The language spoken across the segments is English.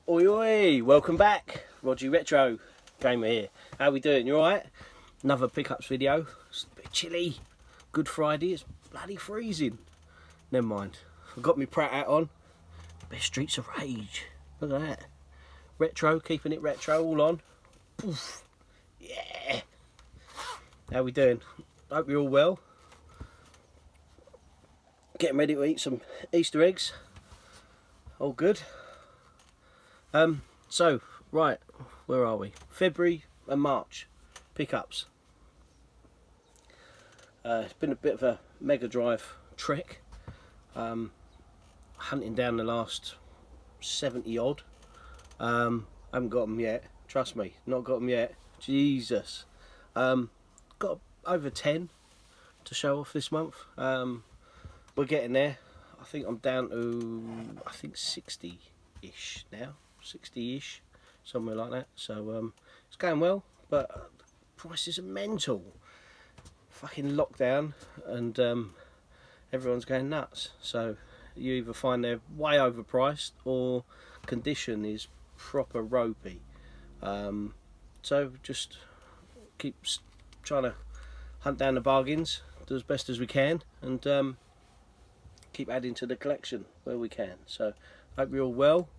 Oi oi, welcome back. Roger Retro Gamer here. How we doing? You alright? Another pickups video. It's a bit chilly. Good Friday, it's bloody freezing. Never mind. I've got my Pratt hat on. Best Streets of Rage. Look at that. Retro, keeping it retro, all on. Poof. Yeah. How we doing? Hope you're all well. Getting ready to eat some Easter eggs. All good. So, right, where are we? February and March pickups. It's been a bit of a Mega Drive trek. Hunting down the last 70 odd. I haven't got them yet. Trust me, not got them yet. Jesus. Got over 10 to show off this month. We're getting there. I think I'm down to 60-ish now. 60-ish, somewhere like that. So it's going well, but prices are mental. Fucking lockdown, and everyone's going nuts. So you either find they're way overpriced or condition is proper ropey. So just keep trying to hunt down the bargains, do as best as we can, and keep adding to the collection where we can. So hope you're all well.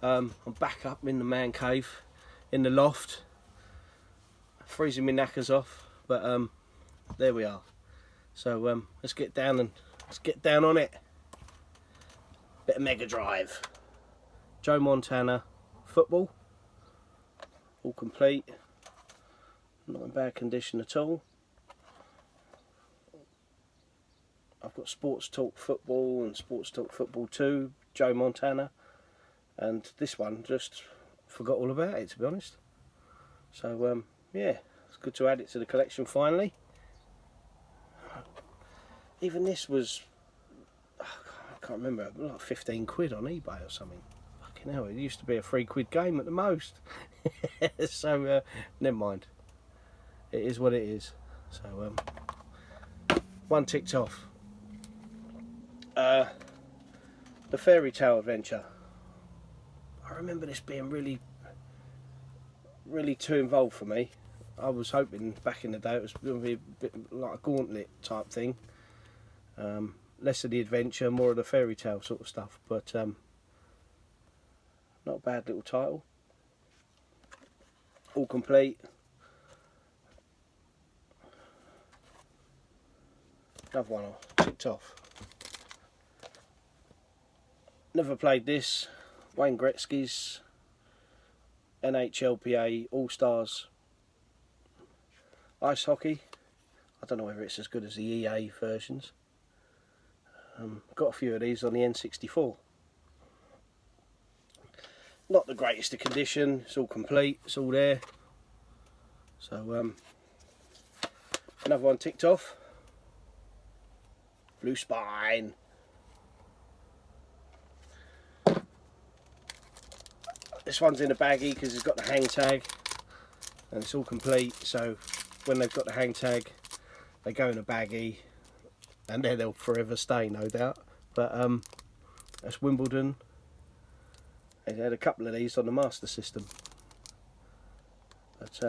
I'm back up in the man cave, in the loft, freezing my knackers off, but there we are. So let's get down on it. Bit of Mega Drive. Joe Montana football, all complete, not in bad condition at all. I've got Sports Talk Football and Sports Talk Football 2, Joe Montana. And this one, just forgot all about it, to be honest. So, yeah, it's good to add it to the collection finally. Even this was, I can't remember, like 15 quid on eBay or something. Fucking hell, it used to be a £3 game at the most. So, never mind. It is what it is. So, one ticked off. The Fairy Tale Adventure. I remember this being really too involved for me. I was hoping back in the day it was going to be a bit like a gauntlet type thing. Less of the adventure, more of the fairy tale sort of stuff. But not a bad little title. All complete. Another one ticked off. Never played this. Wayne Gretzky's NHLPA All-Stars Ice Hockey. I don't know whether it's as good as the EA versions. Got a few of these on the N64. Not the greatest of condition, it's all complete, it's all there. So another one ticked off. Blue Spine. This one's in a baggie because it's got the hang tag and it's all complete, so when they've got the hang tag they go in a baggie and there they'll forever stay, no doubt. But that's Wimbledon. They had a couple of these on the Master System, but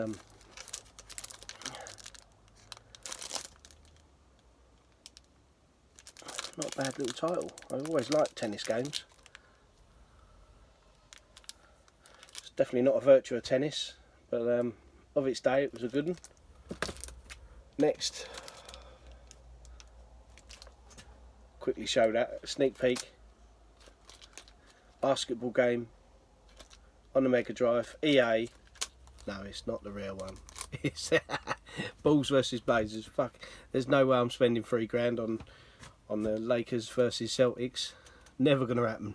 not a bad little title. I always liked tennis games. Definitely not a Virtua Tennis, but of its day it was a good one. Next, quickly show that, sneak peek. Basketball game on the Mega Drive, EA. No, it's not the real one. It's Bulls versus Blazers. Fuck, there's no way I'm spending £3 on the Lakers versus Celtics. Never gonna happen.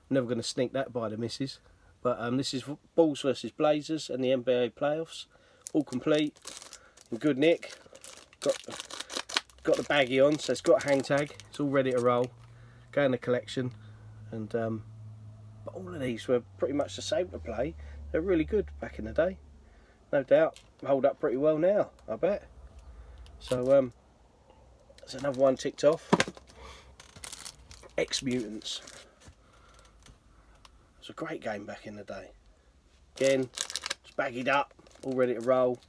I'm never gonna sneak that by the missus. But this is Bulls versus Blazers and the NBA playoffs, all complete, in good nick. Got the baggie on, so it's got a hang tag. It's all ready to roll. Go in the collection, and but all of these were pretty much the same to play. They're really good back in the day, no doubt. Hold up pretty well now, I bet. So there's another one ticked off. X-Mutants. was a great game back in the day. Again, it's baggied up, all ready to roll.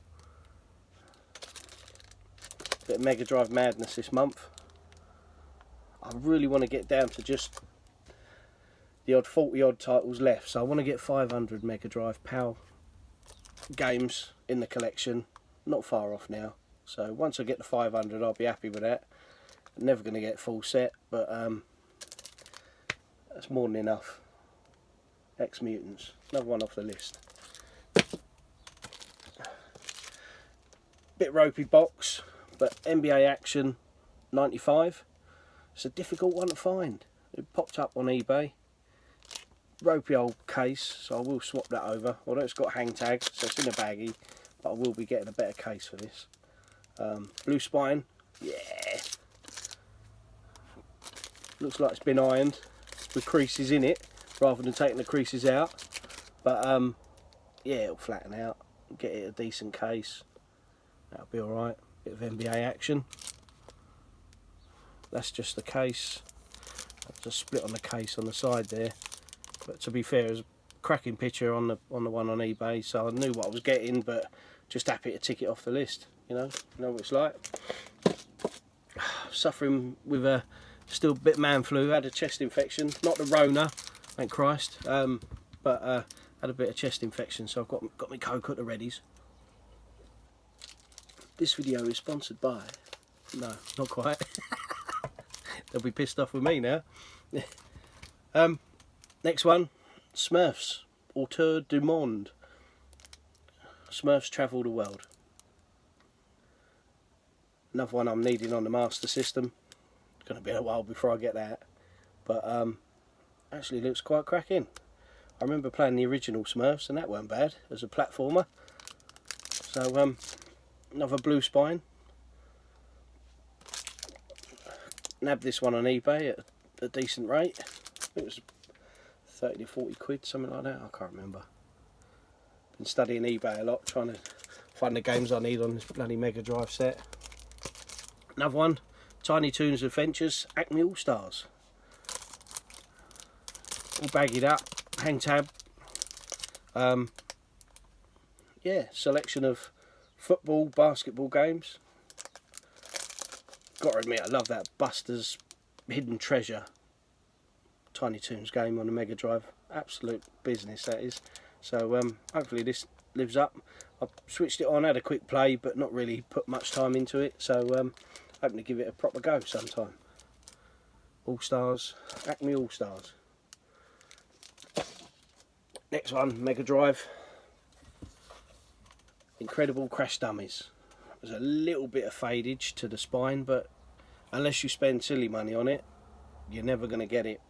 Bit of Mega Drive madness this month. I really want to get down to just the odd 40 odd titles left, so I want to get 500 Mega Drive PAL games in the collection. Not far off now, so once I get to 500 I'll be happy with that. I'm never going to get full set, but that's more than enough. X-Mutants, another one off the list. Bit ropey box, but NBA Action 95. It's a difficult one to find. It popped up on eBay. Ropey old case, so I will swap that over. Although it's got hang tags, so it's in a baggie, but I will be getting a better case for this. Blue spine, yeah. Looks like it's been ironed with creases in it, rather than taking the creases out. But yeah, it'll flatten out. Get it a decent case. That'll be alright. Bit of NBA Action. That's just the case. I've just split on the case on the side there. But to be fair, it was a cracking picture on the one on eBay, so I knew what I was getting, but just happy to tick it off the list. You know what it's like. Suffering with a still bit man flu. Had a chest infection, not the Rona, thank Christ. But had a bit of chest infection, so I've got my Coke at the readies. This video is sponsored by. No, not quite. They'll be pissed off with me now. Next one, Smurfs, Autour du Monde. Smurfs Travel the World. Another one I'm needing on the Master System. It's going to be a while before I get that. But actually looks quite cracking. I remember playing the original Smurfs and that weren't bad as a platformer. So another blue spine. Nabbed this one on eBay at a decent rate. It was 30 to 40 quid, something like that. I can't remember. Been studying eBay a lot, trying to find the games I need on this bloody Mega Drive set. Another one, Tiny Toons Adventures, Acme All Stars. All baggied up, hang tab. Yeah, selection of football, basketball games. Got to admit, I love that Buster's Hidden Treasure Tiny Toons game on the Mega Drive. Absolute business that is. So hopefully this lives up. I've switched it on, had a quick play, but not really put much time into it. So hoping to give it a proper go sometime. All Stars, Acme All Stars. Next one, Mega Drive. Incredible Crash Dummies. There's a little bit of fadage to the spine, but unless you spend silly money on it, you're never going to get it.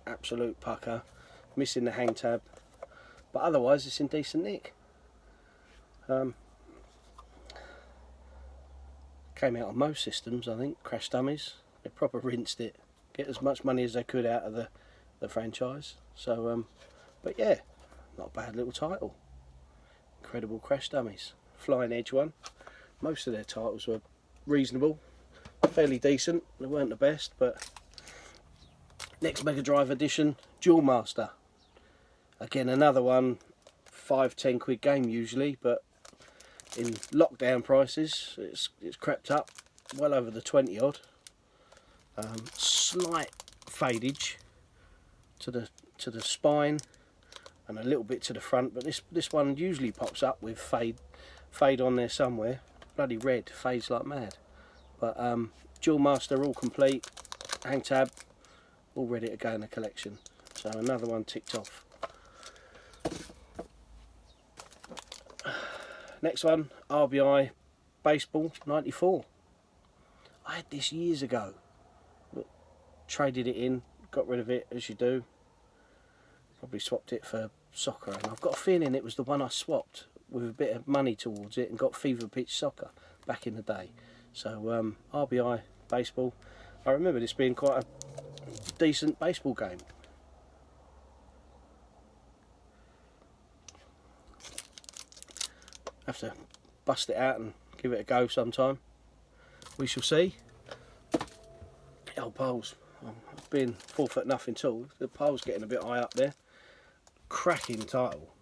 Absolute pucker. Missing the hang tab, but otherwise it's in decent nick. Came out on most systems, I think. Crash Dummies. They proper rinsed it. Get as much money as they could out of the franchise. So, but yeah, not a bad little title. Incredible Crash Dummies. Flying Edge one. Most of their titles were reasonable, fairly decent. They weren't the best, but next Mega Drive edition, Duel Master. Again, another one, 5-10 quid game usually, but in lockdown prices, it's crept up well over the 20 odd. Slight fadage to the spine and a little bit to the front, but this one usually pops up with fade on there somewhere. Bloody red, fades like mad. But Duel Master all complete, hang tab, all ready to go in the collection. So another one ticked off. Next one, RBI Baseball 94. I had this years ago, but traded it in, got rid of it as you do. Probably swapped it for soccer, and I've got a feeling it was the one I swapped with a bit of money towards it and got Fever Pitch Soccer back in the day. So RBI Baseball. I remember this being quite a decent baseball game. Have to bust it out and give it a go sometime. We shall see. Oh, poles. I've been 4 foot nothing tall. The pole's getting a bit high up there. cracking title.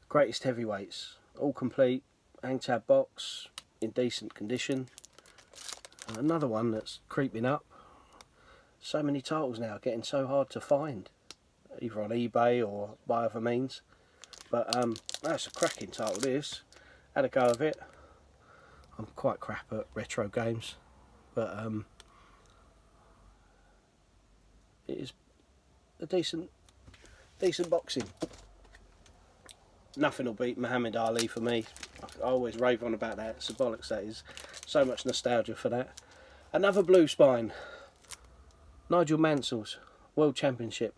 Greatest Heavyweights, all complete, hang tab box, in decent condition. Another one that's creeping up. So many titles now, getting so hard to find, either on eBay or by other means. But that's a cracking title, this. Had a go of it. I'm quite crap at retro games, but it is a decent boxing. Nothing will beat Muhammad Ali for me. I always rave on about that. It's bollocks, that is. So much nostalgia for that. Another blue spine. Nigel Mansell's World Championship.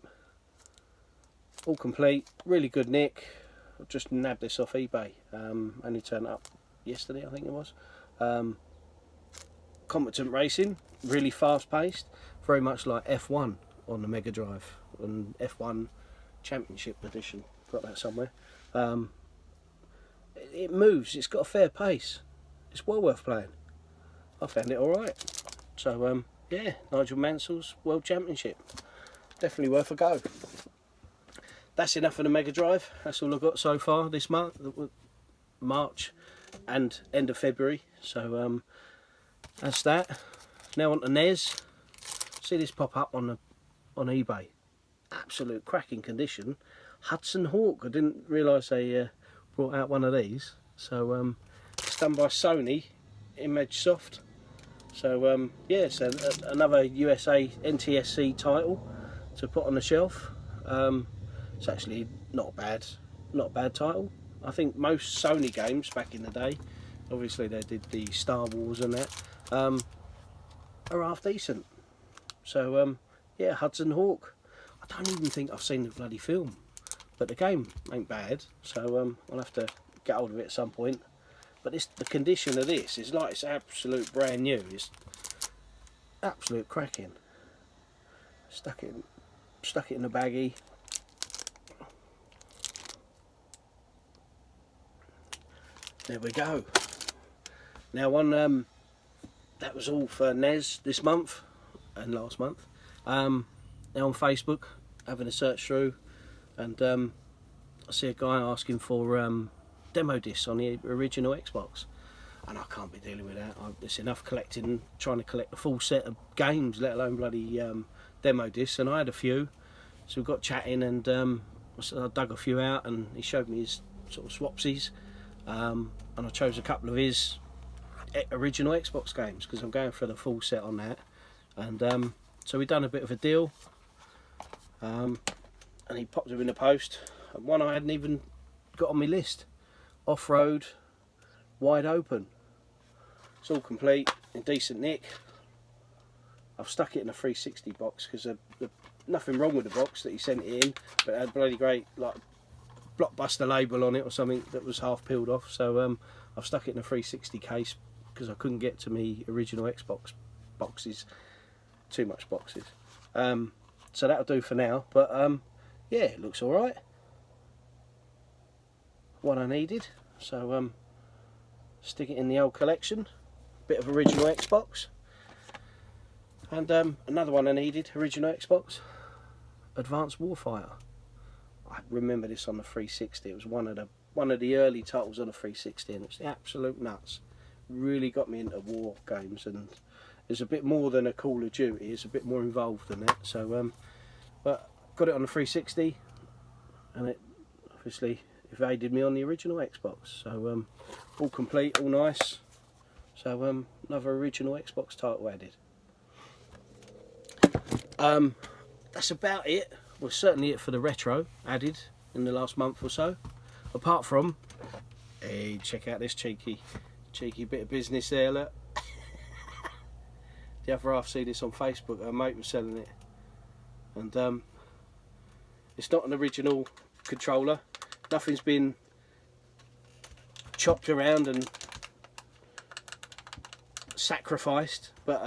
All complete. Really good nick. I've just nabbed this off eBay. Only turned up yesterday, I think it was. Competent racing. Really fast paced. Very much like F1 on the Mega Drive. And F1 Championship edition. Got that somewhere. It moves, it's got a fair pace, it's well worth playing. I found it alright. So yeah, Nigel Mansell's World Championship, definitely worth a go. That's enough for the Mega Drive. That's all I've got so far this month, March and end of February. So that's that. Now on to NES. See this pop up on eBay. Absolute cracking condition. Hudson Hawk. I didn't realise they brought out one of these. So it's done by Sony, Image Soft. So yeah, so another USA NTSC title to put on the shelf. It's actually not a bad title. I think most Sony games back in the day, obviously they did the Star Wars and that, are half decent. So yeah, Hudson Hawk. I don't even think I've seen the bloody film. But the game ain't bad, so I'll have to get hold of it at some point. But the condition of this is like it's absolute brand new. It's absolute cracking. Stuck it in a baggie. There we go. Now that was all for NES this month and last month. Now on Facebook, having a search through. And I see a guy asking for demo discs on the original Xbox, and I can't be dealing with that. It's enough trying to collect the full set of games, let alone bloody demo discs. And I had a few, so we got chatting, and I dug a few out, and he showed me his sort of swapsies, and I chose a couple of his original Xbox games because I'm going for the full set on that. And so we done a bit of a deal. And he popped them in the post. And one I hadn't even got on my list. Off-road, wide open. It's all complete, in decent nick. I've stuck it in a 360 box because nothing wrong with the box that he sent it in, but it had a bloody great like Blockbuster label on it or something that was half peeled off. So I've stuck it in a 360 case because I couldn't get to me original Xbox boxes. Too much boxes. So that'll do for now. But yeah, it looks alright. One I needed, so stick it in the old collection. Bit of original Xbox. And another one I needed, original Xbox, Advanced Warfighter. I remember this on the 360. It was one of the early titles on the 360, and it's the absolute nuts. Really got me into war games, and it's a bit more than a Call of Duty. It's a bit more involved than that. So but got it on the 360, and it obviously evaded me on the original Xbox. So all complete, all nice. So another original Xbox title added. That's about it. Well, certainly it for the retro added in the last month or so. Apart from, hey, check out this cheeky bit of business there. Look. The other half see this on Facebook. Her mate was selling it, and it's not an original controller. Nothing's been chopped around and sacrificed, but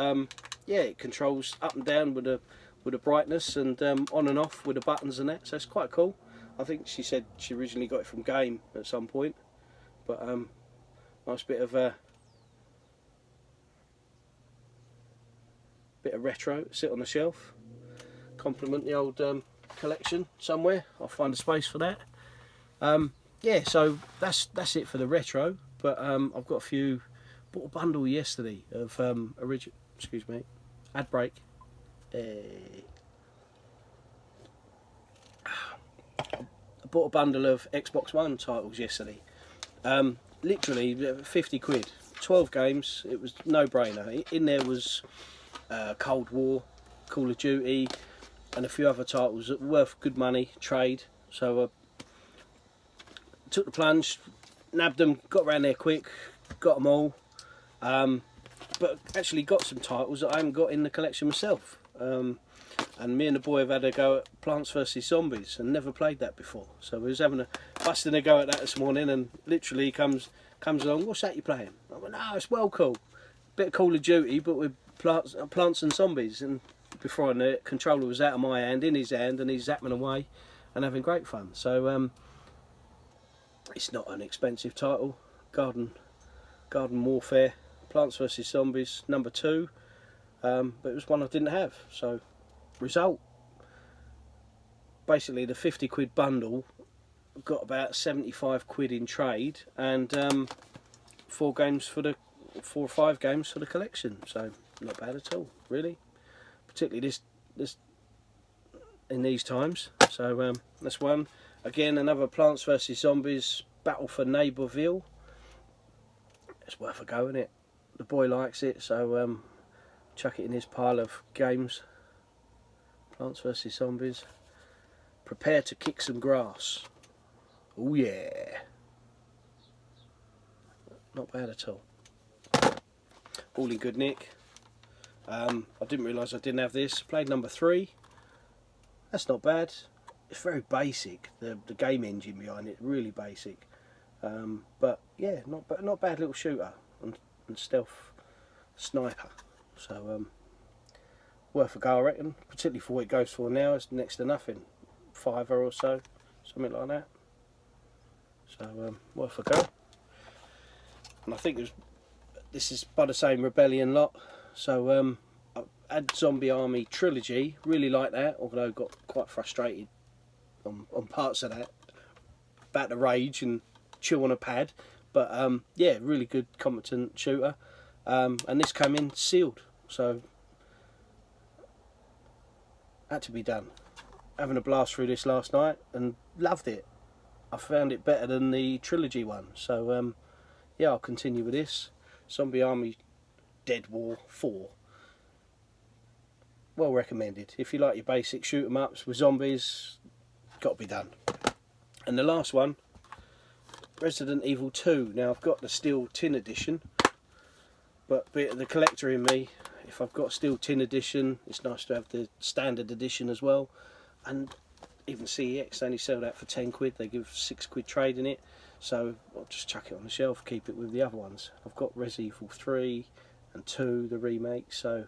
yeah, it controls up and down with a brightness, and on and off with the buttons and that. So it's quite cool. I think she said she originally got it from Game at some point, but nice bit of retro. Sit on the shelf. Compliment the old collection somewhere. I'll find a space for that. Yeah, so that's it for the retro. But I've got a few. Bought a bundle yesterday of original. Excuse me, ad break. I bought a bundle of Xbox One titles yesterday. Literally 50 quid, 12 games. It was no brainer. In there was Cold War, Call of Duty, and a few other titles that were worth good money, trade. So I took the plunge, nabbed them, got around there quick, got them all. But actually got some titles that I haven't got in the collection myself. And me and the boy have had a go at Plants vs Zombies and never played that before. So we was busting a go at that this morning, and literally he comes along. What's that you playing? I went, no, it's well cool. Bit of Call of Duty, but with plants and zombies. And before I knew it, controller was out of my hand, in his hand, and he's zapping away and having great fun. So it's not an expensive title. Garden Warfare, Plants vs Zombies #2, but it was one I didn't have. So result, basically the 50 quid bundle got about 75 quid in trade, and 4 or 5 games for the collection. So not bad at all, really. Particularly this in these times. So that's one. Again, another Plants vs Zombies Battle for Neighbourville. It's worth a go, isn't it? The boy likes it, so chuck it in his pile of games. Plants vs Zombies. Prepare to kick some grass. Oh yeah. Not bad at all. All in good nick. I didn't realise I didn't have this. Played #3. That's not bad. It's very basic. The game engine behind it, really basic. But yeah, not bad little shooter and stealth sniper. So worth a go, I reckon. Particularly for what it goes for now, it's next to nothing. £5 or so, something like that. So worth a go. And I think this is by the same Rebellion lot. So I had Zombie Army Trilogy, really like that, although I got quite frustrated on parts of that, about the rage and chew on a pad. But yeah, really good, competent shooter. And this came in sealed, so had to be done. Having a blast through this last night and loved it. I found it better than the Trilogy one. So yeah, I'll continue with this. Zombie Army Dead War 4. Well recommended. If you like your basic shoot 'em ups with zombies, got to be done. And the last one, Resident Evil 2. Now I've got the steel tin edition, but the collector in me, if I've got steel tin edition, it's nice to have the standard edition as well. And even CEX only sell that for 10 quid. They give 6 quid trade in it. So I'll just chuck it on the shelf, keep it with the other ones. I've got Res Evil 3 and 2, the remake, so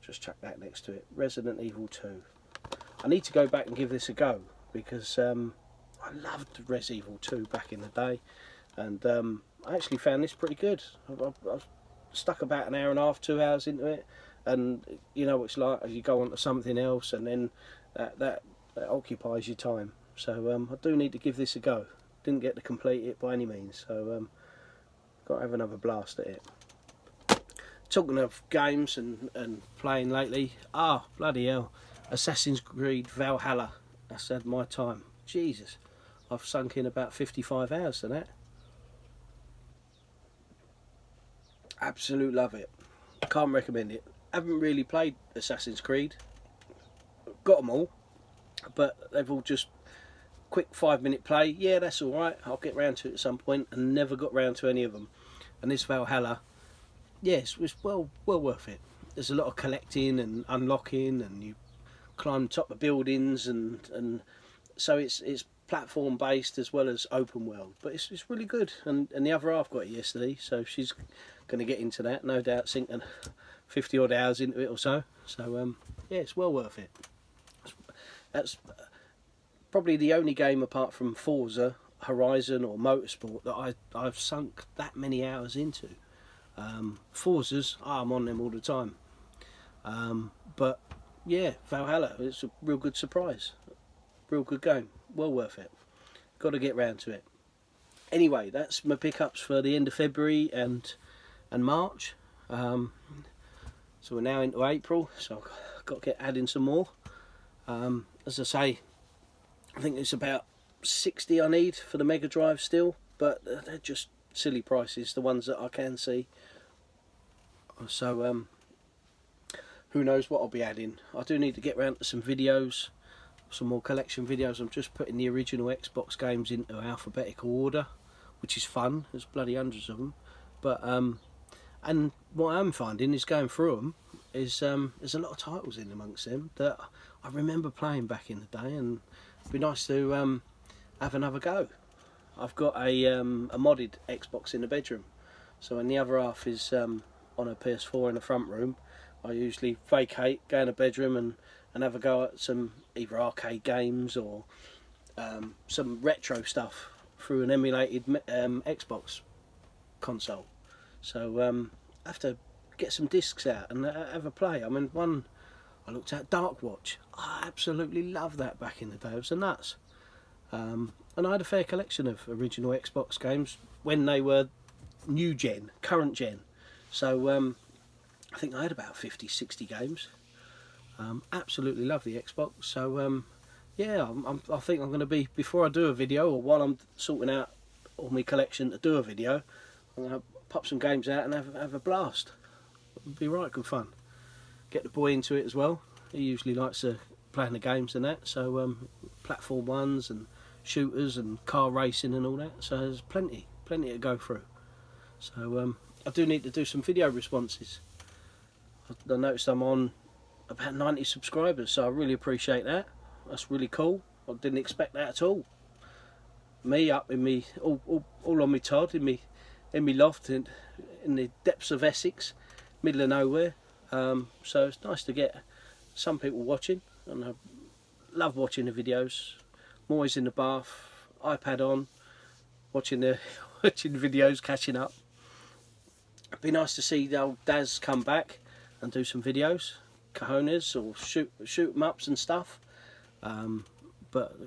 just chuck that next to it. Resident Evil 2. I need to go back and give this a go, because I loved Res Evil 2 back in the day, and I actually found this pretty good. I've stuck about an hour and a half, 2 hours into it, and you know what it's like as you go on to something else, and then that occupies your time. So I do need to give this a go. Didn't get to complete it by any means, so got to have another blast at it. Talking of games and playing lately, bloody hell, Assassin's Creed Valhalla. That's had my time. Jesus, I've sunk in about 55 hours to that. Absolute love it. Can't recommend it. Haven't really played Assassin's Creed. Got them all, but they've all just quick 5-minute play. Yeah, that's all right. I'll get round to it at some point, and never got round to any of them. And this Valhalla, yes, was well worth it. There's a lot of collecting and unlocking, and you climb top of buildings, and so it's platform based as well as open world. But it's really good. And the other half got it yesterday, so she's going to get into that, no doubt, sinking 50 odd hours into it or so. So yeah, it's well worth it. That's probably the only game apart from Forza Horizon or Motorsport that I've sunk that many hours into. Forza's, I'm on them all the time. But yeah, Valhalla, it's a real good surprise. Real good game, well worth it. Got to get round to it. Anyway, that's my pickups for the end of February and March. So we're now into April, so I've got to get adding some more. As I say, I think it's about 60 I need for the Mega Drive still, but they're just silly prices, the ones that I can see. So who knows what I'll be adding. I do need to get round to some videos, some more collection videos. I'm just putting the original Xbox games into alphabetical order, which is fun. There's bloody hundreds of them. But and what I'm finding is going through them is there's a lot of titles in amongst them that I remember playing back in the day, and it'd be nice to have another go. I've got a modded Xbox in the bedroom, so when the other half is on a PS4 in the front room, I usually vacate, go in the bedroom and have a go at some either arcade games or some retro stuff through an emulated Xbox console. So I have to get some discs out and have a play. I mean, one I looked at, Dark Watch. I absolutely loved that back in the day. It was a nuts. And I had a fair collection of original Xbox games when they were new gen, current gen. So I think I had about 50, 60 games. Absolutely love the Xbox. So yeah, I think I'm going to be, before I do a video, or while I'm sorting out all my collection to do a video, I'm going to pop some games out and have a blast. It'll be right good fun. Get the boy into it as well. He usually likes playing the games and that. So platform ones and shooters and car racing and all that. So there's plenty to go through. So I do need to do some video responses. I noticed I'm on about 90 subscribers, so I really appreciate that. That's really cool. I didn't expect that at all. Me up in me, all on me Todd, in me loft in the depths of Essex, middle of nowhere. So it's nice to get some people watching, and I love watching the videos. I'm always in the bath, iPad on, watching videos, catching up. It'd be nice to see the old Daz come back and do some videos, cojones, or shoot 'em ups and stuff. But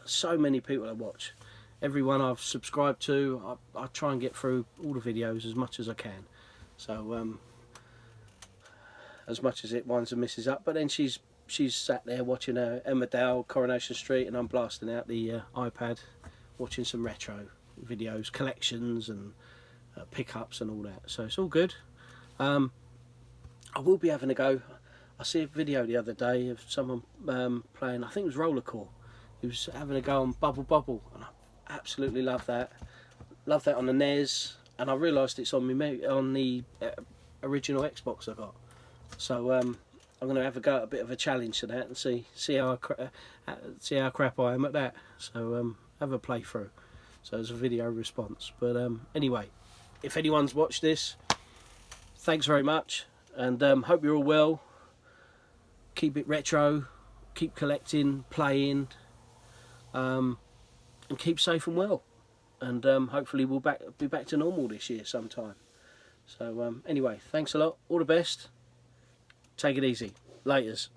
so many people I watch. Everyone I've subscribed to, I try and get through all the videos as much as I can. So as much as it winds and misses up, but then she's sat there watching Emmerdale, Coronation Street, and I'm blasting out the iPad, watching some retro videos, collections and pickups and all that. So it's all good. I will be having a go. I see a video the other day of someone playing, I think it was Rollercore. He was having a go on Bubble Bobble, and I absolutely love that. Love that on the NES, and I realised it's on the original Xbox I got. So I'm going to have a go at a bit of a challenge to that and see how crap I am at that. So have a playthrough. So there's a video response. But anyway, if anyone's watched this, thanks very much, and hope you're all well. Keep it retro, keep collecting, playing, and keep safe and well. And hopefully we'll be back to normal this year sometime. So anyway, thanks a lot. All the best. Take it easy. Laters.